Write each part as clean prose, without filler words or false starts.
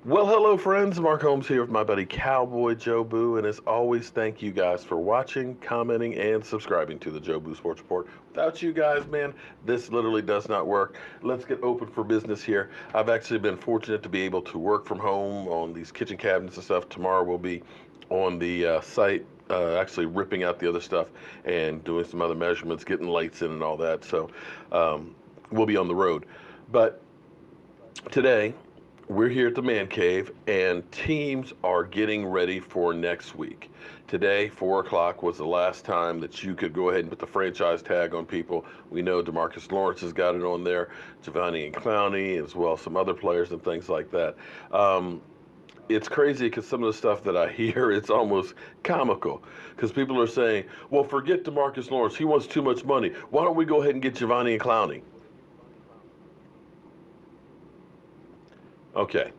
Well, hello, friends. Mark Holmes here with my buddy Cowboy Joe Boo. And as always, thank you guys for watching, commenting, and subscribing to the Joe Boo Sports Report. Without you guys, man, this literally does not work. Let's get open for business here. I've actually been fortunate to be able to work from home on these kitchen cabinets and stuff. Tomorrow we'll be on the site. Actually ripping out the other stuff and doing some other measurements, getting lights in and all that. So we'll be on the road. But today, we're here at the Man Cave, and teams are getting ready for next week. Today, 4 o'clock was the last time that you could go ahead and put the franchise tag on people. We know DeMarcus Lawrence has got it on there, Giovanni and Clowney, as well as some other players and things like that. It's crazy because some of the stuff that I hear, it's almost comical. Because people are saying, well, forget DeMarcus Lawrence. He wants too much money. Why don't we go ahead and get Giovanni and Clowney? Okay.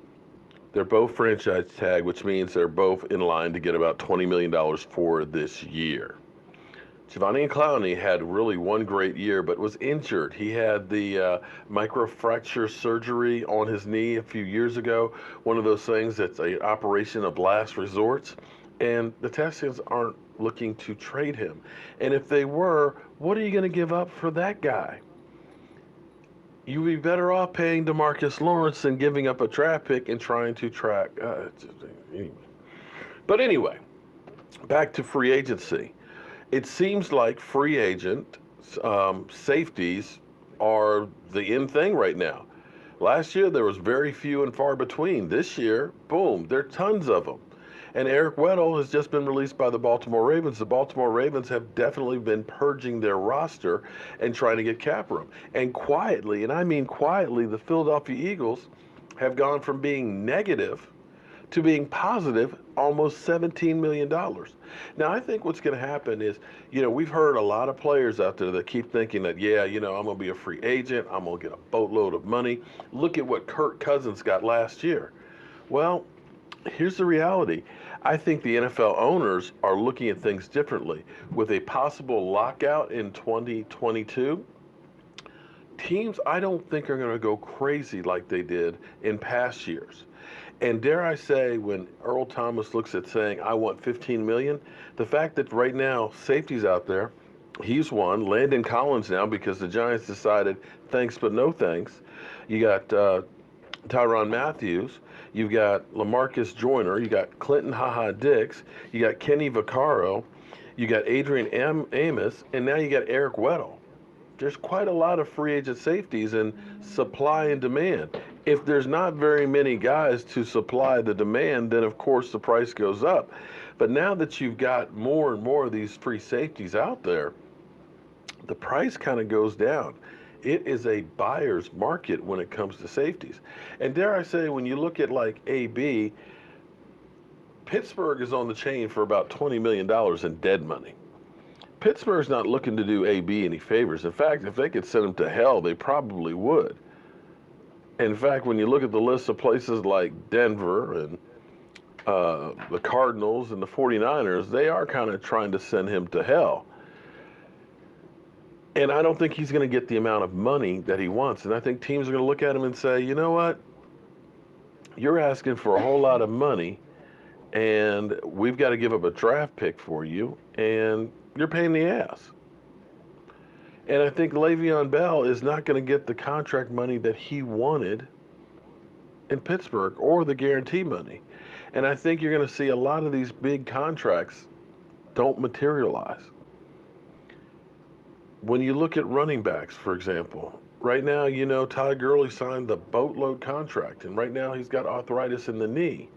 They're both franchise tag, which means they're both in line to get about $20 million for this year. Giovanni and Clowney had really one great year, but was injured. He had the microfracture surgery on his knee a few years ago, one of those things that's an operation of last resort, and the Texans aren't looking to trade him. And if they were, what are you going to give up for that guy? You'd be better off paying DeMarcus Lawrence than giving up a draft pick and trying to track. Anyway. But anyway, back to free agency. It seems like free agent safeties are the in thing right now. Last year, there was very few and far between. This year, boom, there are tons of them. And Eric Weddle has just been released by the Baltimore Ravens. The Baltimore Ravens have definitely been purging their roster and trying to get cap room. And quietly, and I mean quietly, the Philadelphia Eagles have gone from being negative to being positive, almost $17 million. Now, I think what's going to happen is, we've heard a lot of players out there that keep thinking that, I'm going to be a free agent. I'm going to get a boatload of money. Look at what Kirk Cousins got last year. Well, here's the reality. I think the NFL owners are looking at things differently. With a possible lockout in 2022, teams I don't think are going to go crazy like they did in past years. And dare I say, when Earl Thomas looks at saying, I want $15 million, the fact that right now, safety's out there, he's one. Landon Collins now, because the Giants decided thanks but no thanks. You got Tyrann Matthews. You've got LaMarcus Joyner. You got Clinton Dix. You got Kenny Vaccaro. You got Adrian Amos. And now you got Eric Weddle. There's quite a lot of free agent safeties and supply and demand. If there's not very many guys to supply the demand, then of course the price goes up. But now that you've got more and more of these free safeties out there, the price kind of goes down. It is a buyer's market when it comes to safeties. And dare I say, when you look at like AB, Pittsburgh is on the chain for about $20 million in dead money. Pittsburgh's not looking to do AB any favors. In fact, if they could send him to hell, they probably would. In fact, when you look at the list of places like Denver and the Cardinals and the 49ers, they are kind of trying to send him to hell. And I don't think he's going to get the amount of money that he wants. And I think teams are going to look at him and say, you know what? You're asking for a whole lot of money, and we've got to give up a draft pick for you, and you're paying the ass. And I think Le'Veon Bell is not going to get the contract money that he wanted in Pittsburgh or the guarantee money. And I think you're going to see a lot of these big contracts don't materialize. When you look at running backs, for example, right now, Todd Gurley signed the boatload contract, and right now he's got arthritis in the knee.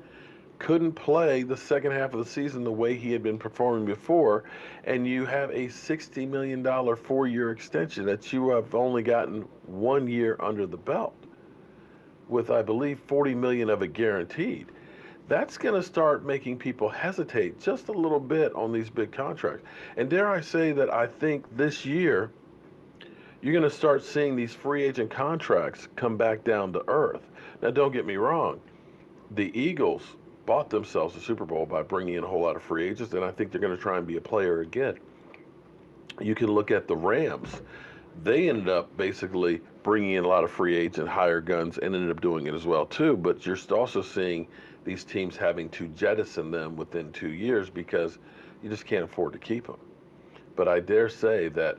Couldn't play the second half of the season the way he had been performing before, and you have a $60 million 4-year extension that you have only gotten 1 year under the belt, with, I believe, $40 million of it guaranteed. That's going to start making people hesitate just a little bit on these big contracts. And dare I say that I think this year you're going to start seeing these free agent contracts come back down to earth. Now, don't get me wrong. The Eagles bought themselves a Super Bowl by bringing in a whole lot of free agents, and I think they're going to try and be a player again. You can look at the Rams. They ended up basically bringing in a lot of free agent hire guns and ended up doing it as well too. But you're also seeing these teams having to jettison them within 2 years because you just can't afford to keep them. But I dare say that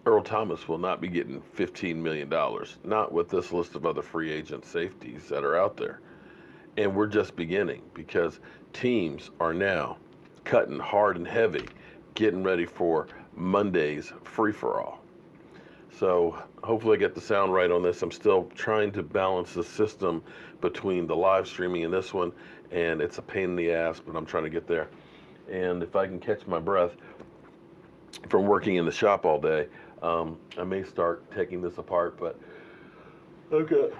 Earl Thomas will not be getting $15 million, not with this list of other free agent safeties that are out there. And we're just beginning because teams are now cutting hard and heavy, getting ready for Monday's free-for-all. So hopefully I get the sound right on this. I'm still trying to balance the system between the live streaming and this one, and it's a pain in the ass, but I'm trying to get there. And if I can catch my breath from working in the shop all day, I may start taking this apart, but I've got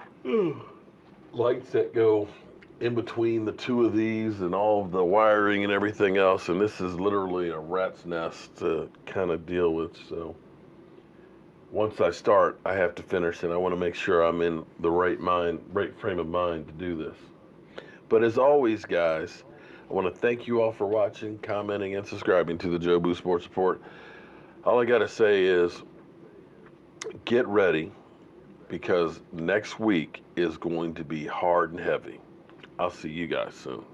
lights that go in between the two of these and all of the wiring and everything else, and this is literally a rat's nest to kind of deal with. So once I start, I have to finish, and I want to make sure I'm in the right frame of mind to do this. But as always, guys, I want to thank you all for watching, commenting, and subscribing to the Joe Boo Sports Report. All I got to say is get ready, because next week is going to be hard and heavy. I'll see you guys soon.